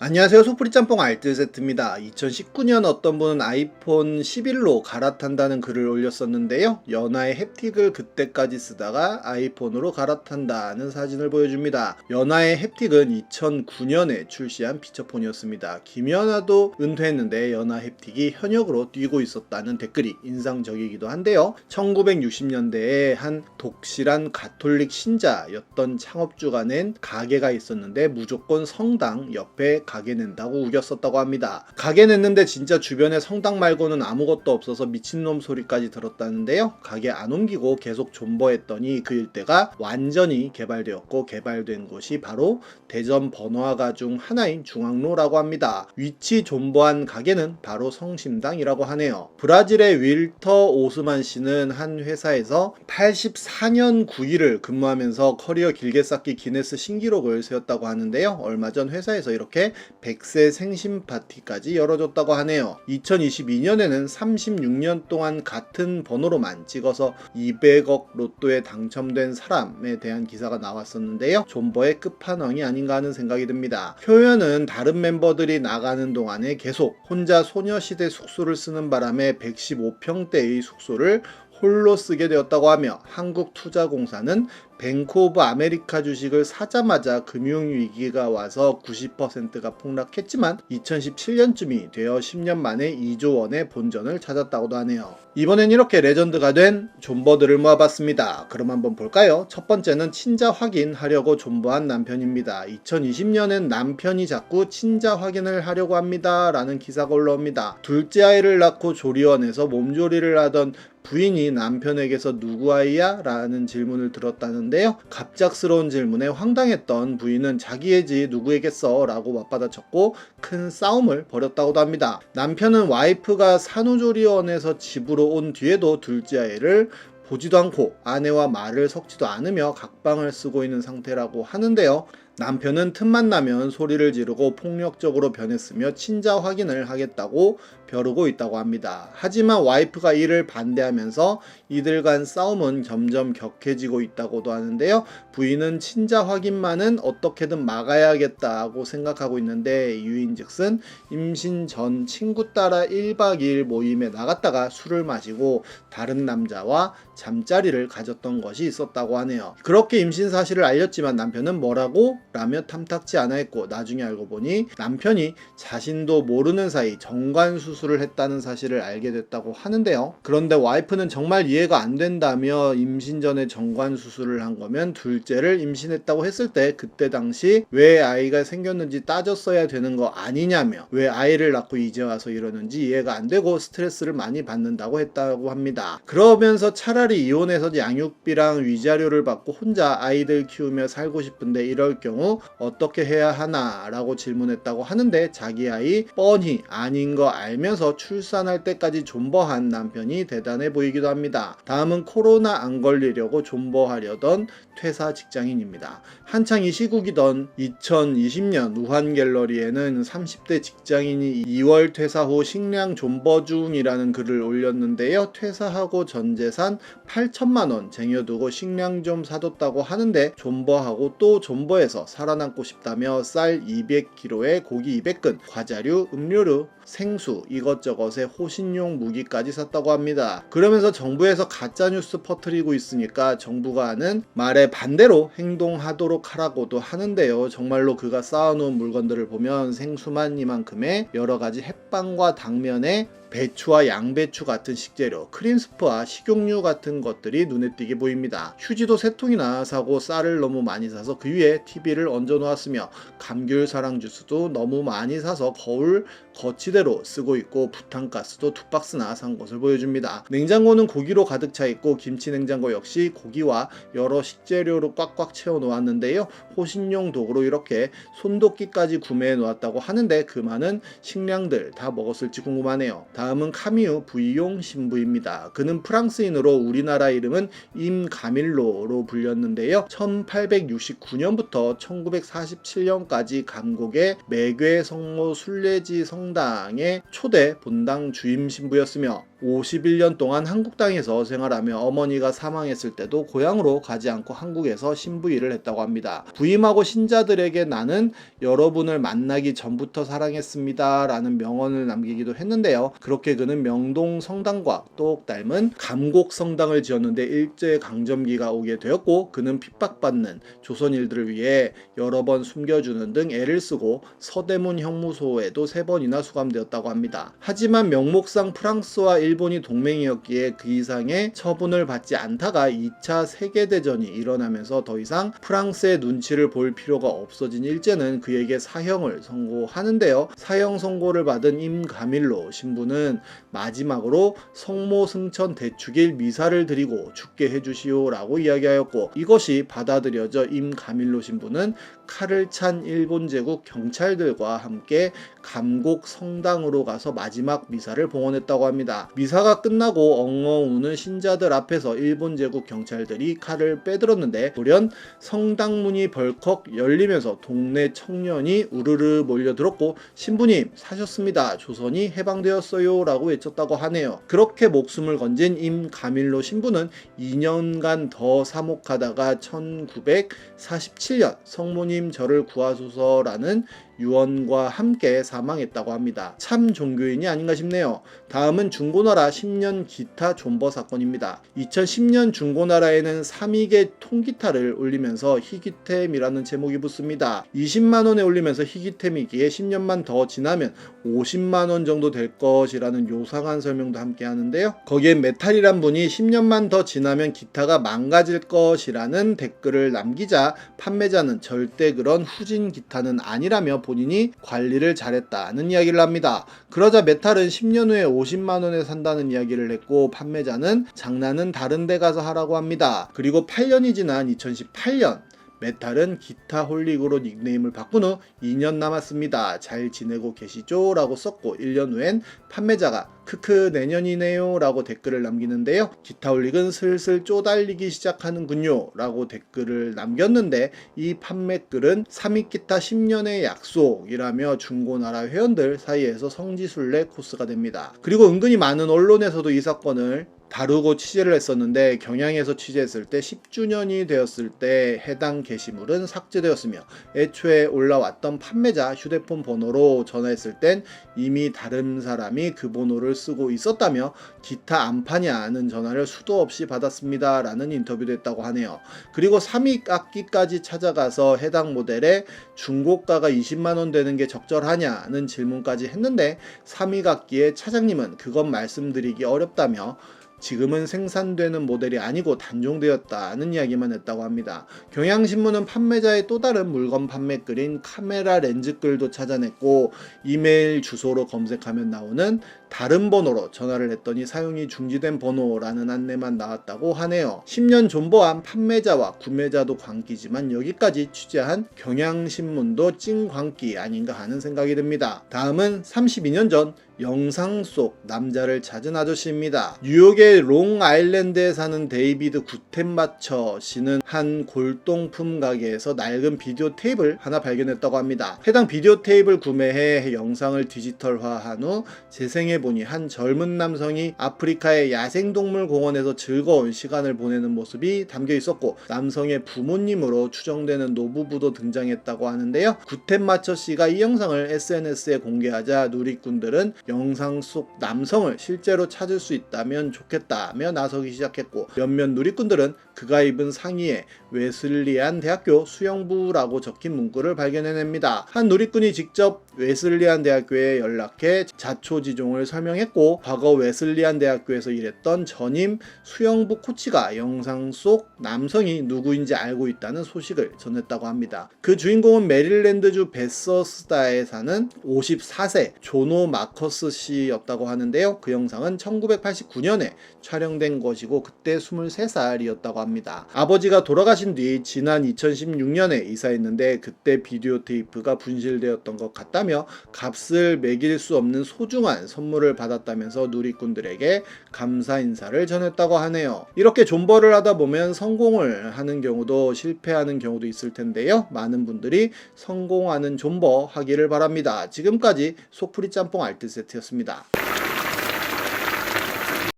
안녕하세요. 소프리 짬뽕 알뜰 세트입니다. 2019년 어떤 분은 아이폰 11로 갈아탄다는 글을 올렸었는데요. 연하의 햅틱을 그때까지 쓰다가 아이폰으로 갈아탄다는 사진을 보여줍니다. 연하의 햅틱은 2009년에 출시한 피처폰이었습니다. 김연아도 은퇴했는데 연하 햅틱이 현역으로 뛰고 있었다는 댓글이 인상적이기도 한데요. 1960년대에 한 독실한 가톨릭 신자였던 창업주가 낸 가게가 있었는데 무조건 성당 옆에 가게 낸다고 우겼었다고 합니다. 가게 냈는데 진짜 주변에 성당 말고는 아무것도 없어서 미친놈 소리까지 들었다는데요. 가게 안 옮기고 계속 존버했더니 그 일대가 완전히 개발되었고, 개발된 곳이 바로 대전 번화가 중 하나인 중앙로라고 합니다. 위치 존버한 가게는 바로 성심당이라고 하네요. 브라질의 윌터 오스만 씨는 한 회사에서 84년 9일을 근무하면서 커리어 길게 쌓기 기네스 신기록을 세웠다고 하는데요. 얼마 전 회사에서 이렇게 100세 생신 파티까지 열어줬다고 하네요. 2022년에는 36년 동안 같은 번호로만 찍어서 200억 로또에 당첨된 사람에 대한 기사가 나왔었는데요. 존버의 끝판왕이 아닌가 하는 생각이 듭니다. 효연은 다른 멤버들이 나가는 동안에 계속 혼자 소녀시대 숙소를 쓰는 바람에 115평대의 숙소를 홀로 쓰게 되었다고 하며, 한국투자공사는 뱅크 오브 아메리카 주식을 사자마자 금융위기가 와서 90%가 폭락했지만 2017년쯤이 되어 10년 만에 2조 원의 본전을 찾았다고도 하네요. 이번엔 이렇게 레전드가 된 존버들을 모아봤습니다. 그럼 한번 볼까요? 첫 번째는 친자 확인하려고 존버한 남편입니다. 2020년엔 남편이 자꾸 친자 확인을 하려고 합니다 라는 기사가 올라옵니다. 둘째 아이를 낳고 조리원에서 몸조리를 하던 부인이 남편에게서 누구 아이야? 라는 질문을 들었다는데요. 갑작스러운 질문에 황당했던 부인은 자기애지 누구에겠어? 라고 맞받아쳤고 큰 싸움을 벌였다고도 합니다. 남편은 와이프가 산후조리원에서 집으로 온 뒤에도 둘째 아이를 보지도 않고 아내와 말을 섞지도 않으며 각방을 쓰고 있는 상태라고 하는데요. 남편은 틈만 나면 소리를 지르고 폭력적으로 변했으며 친자 확인을 하겠다고 벼르고 있다고 합니다. 하지만 와이프가 이를 반대하면서 이들 간 싸움은 점점 격해지고 있다고도 하는데요. 부인은 친자 확인만은 어떻게든 막아야겠다고 생각하고 있는데, 이유인즉슨 임신 전 친구 따라 1박 2일 모임에 나갔다가 술을 마시고 다른 남자와 잠자리를 가졌던 것이 있었다고 하네요. 그렇게 임신 사실을 알렸지만 남편은 뭐라고? 라며 탐탁지 않아 했고, 나중에 알고 보니 남편이 자신도 모르는 사이 정관 수술을 했다는 사실을 알게 됐다고 하는데요. 그런데 와이프는 정말 이해가 안 된다며, 임신 전에 정관 수술을 한 거면 둘째를 임신했다고 했을 때 그때 당시 왜 아이가 생겼는지 따졌어야 되는 거 아니냐며, 왜 아이를 낳고 이제 와서 이러는지 이해가 안 되고 스트레스를 많이 받는다고 했다고 합니다. 그러면서 차라리 이혼해서 양육비랑 위자료를 받고 혼자 아이들 키우며 살고 싶은데 이럴 경우 어떻게 해야 하나 라고 질문했다고 하는데, 자기 아이 뻔히 아닌 거 알면서 출산할 때까지 존버한 남편이 대단해 보이기도 합니다. 다음은 코로나 안 걸리려고 존버하려던 퇴사 직장인입니다. 한창 이 시국이던 2020년 우한 갤러리에는 30대 직장인이 2월 퇴사 후 식량 존버 중이라는 글을 올렸는데요. 퇴사하고 전 재산 8천만 원 쟁여두고 식량 좀 사뒀다고 하는데, 존버하고 또 존버해서 살아남고 싶다며 쌀 200kg에 고기 200근, 과자류, 음료류, 생수, 이것저것에 호신용 무기까지 샀다고 합니다. 그러면서 정부에서 가짜뉴스 퍼뜨리고 있으니까 정부가 하는 말에 반대로 행동하도록 하라고도 하는데요. 정말로 그가 쌓아놓은 물건들을 보면 생수만 이만큼의 여러가지 햇반과 당면에 배추와 양배추 같은 식재료, 크림스프와 식용유 같은 것들이 눈에 띄게 보입니다. 휴지도 3통이나 사고 쌀을 너무 많이 사서 그 위에 TV를 얹어 놓았으며, 감귤 사랑 주스도 너무 많이 사서 거울 거치대로 쓰고 있고, 부탄가스도 2박스나 산 것을 보여줍니다. 냉장고는 고기로 가득 차 있고, 김치 냉장고 역시 고기와 여러 식재료로 꽉꽉 채워 놓았는데요. 호신용 도구로 이렇게 손도끼까지 구매해 놓았다고 하는데, 그 많은 식량들 다 먹었을지 궁금하네요. 다음은 카미유 부이용 신부입니다. 그는 프랑스인으로 우리나라 이름은 임가밀로로 불렸는데요. 1869년부터 1947년까지 감곡의 매괴 성모 순례지 성당의 초대 본당 주임 신부였으며, 51년 동안 한국 땅에서 생활하며 어머니가 사망했을 때도 고향으로 가지 않고 한국에서 신부 일을 했다고 합니다. 부임하고 신자들에게 나는 여러분을 만나기 전부터 사랑했습니다 라는 명언을 남기기도 했는데요. 그렇게 그는 명동 성당과 똑 닮은 감곡 성당을 지었는데 일제강점기가 오게 되었고, 그는 핍박받는 조선인들을 위해 여러 번 숨겨주는 등 애를 쓰고 서대문 형무소에도 3번이나 수감되었다고 합니다. 하지만 명목상 프랑스와 일본이 동맹이었기에 그 이상의 처분을 받지 않다가 2차 세계대전이 일어나면서 더 이상 프랑스의 눈치를 볼 필요가 없어진 일제는 그에게 사형을 선고하는데요. 사형 선고를 받은 임가밀로 신부는 마지막으로 성모 승천 대축일 미사를 드리고 죽게 해주시오 라고 이야기하였고, 이것이 받아들여져 임가밀로 신부는 칼을 찬 일본 제국 경찰들과 함께 감곡 성당으로 가서 마지막 미사를 봉헌했다고 합니다. 미사가 끝나고 엉엉 우는 신자들 앞에서 일본 제국 경찰들이 칼을 빼들었는데, 돌연 성당 문이 벌컥 열리면서 동네 청년이 우르르 몰려들었고, 신부님 사셨습니다, 조선이 해방되었어요 라고 외쳤다고 하네요. 그렇게 목숨을 건진 임가밀로 신부는 2년간 더 사목하다가 1947년 성모님 저를 구하소서라는 유언과 함께 사망했다고 합니다. 참 종교인이 아닌가 싶네요. 다음은 중고나라 10년 기타 존버 사건입니다. 2010년 중고나라에는 3위계 통기타를 올리면서 희귀템이라는 제목이 붙습니다. 20만원에 올리면서 희귀템이기에 10년만 더 지나면 50만원 정도 될 것이라는 요상한 설명도 함께 하는데요. 거기에 메탈이란 분이 10년만 더 지나면 기타가 망가질 것이라는 댓글을 남기자 판매자는 절대 그런 후진 기타는 아니라며 본인이 관리를 잘했다는 이야기를 합니다. 그러자 메탈은 10년 후에 50만원에 산다는 이야기를 했고, 판매자는 장난은 다른 데 가서 하라고 합니다. 그리고 8년이 지난 2018년 메탈은 기타홀릭으로 닉네임을 바꾼 후 2년 남았습니다. 잘 지내고 계시죠? 라고 썼고, 1년 후엔 판매자가 크크 내년이네요 라고 댓글을 남기는데요. 기타홀릭은 슬슬 쪼달리기 시작하는군요 라고 댓글을 남겼는데, 이 판매글은 3위기타 10년의 약속이라며 중고나라 회원들 사이에서 성지순례 코스가 됩니다. 그리고 은근히 많은 언론에서도 이 사건을 다루고 취재를 했었는데, 경향에서 취재했을 때 10주년이 되었을 때 해당 게시물은 삭제되었으며, 애초에 올라왔던 판매자 휴대폰 번호로 전화했을 땐 이미 다른 사람이 그 번호를 쓰고 있었다며 기타 안 파냐는 전화를 수도 없이 받았습니다 라는 인터뷰도 했다고 하네요. 그리고 3위 악기까지 찾아가서 해당 모델의 중고가가 20만원 되는 게 적절하냐는 질문까지 했는데, 3위 악기의 차장님은 그건 말씀드리기 어렵다며 지금은 생산되는 모델이 아니고 단종되었다는 이야기만 했다고 합니다. 경향신문은 판매자의 또 다른 물건 판매글인 카메라 렌즈글도 찾아냈고, 이메일 주소로 검색하면 나오는 다른 번호로 전화를 했더니 사용이 중지된 번호라는 안내만 나왔다고 하네요. 10년 존버한 판매자와 구매자도 광기지만 여기까지 취재한 경향신문도 찐 광기 아닌가 하는 생각이 듭니다. 다음은 32년 전 영상 속 남자를 찾은 아저씨입니다. 뉴욕의 롱아일랜드에 사는 데이비드 구텐마처 씨는 한 골동품 가게에서 낡은 비디오 테이프를 하나 발견했다고 합니다. 해당 비디오 테이프를 구매해 영상을 디지털화한 후 재생해보니 한 젊은 남성이 아프리카의 야생동물 공원에서 즐거운 시간을 보내는 모습이 담겨 있었고, 남성의 부모님으로 추정되는 노부부도 등장했다고 하는데요. 구텐마처 씨가 이 영상을 SNS에 공개하자 누리꾼들은 영상 속 남성을 실제로 찾을 수 있다면 좋겠다며 나서기 시작했고, 몇몇 누리꾼들은 그가 입은 상의에 웨슬리안 대학교 수영부라고 적힌 문구를 발견해냅니다. 한 누리꾼이 직접 웨슬리안 대학교에 연락해 자초지종을 설명했고, 과거 웨슬리안 대학교에서 일했던 전임 수영부 코치가 영상 속 남성이 누구인지 알고 있다는 소식을 전했다고 합니다. 그 주인공은 메릴랜드주 베서스다에 사는 54세 조노 마커스 씨였다고 하는데요. 그 영상은 1989년에 촬영된 것이고 그때 23살이었다고 합니다. 아버지가 돌아가신 뒤 지난 2016년에 이사했는데 그때 비디오 테이프가 분실되었던 것 같다며 값을 매길 수 없는 소중한 선물을 받았다면서 누리꾼들에게 감사 인사를 전했다고 하네요. 이렇게 존버를 하다 보면 성공을 하는 경우도 실패하는 경우도 있을 텐데요. 많은 분들이 성공하는 존버 하기를 바랍니다. 지금까지 속풀이 짬뽕 알뜰 세트였습니다.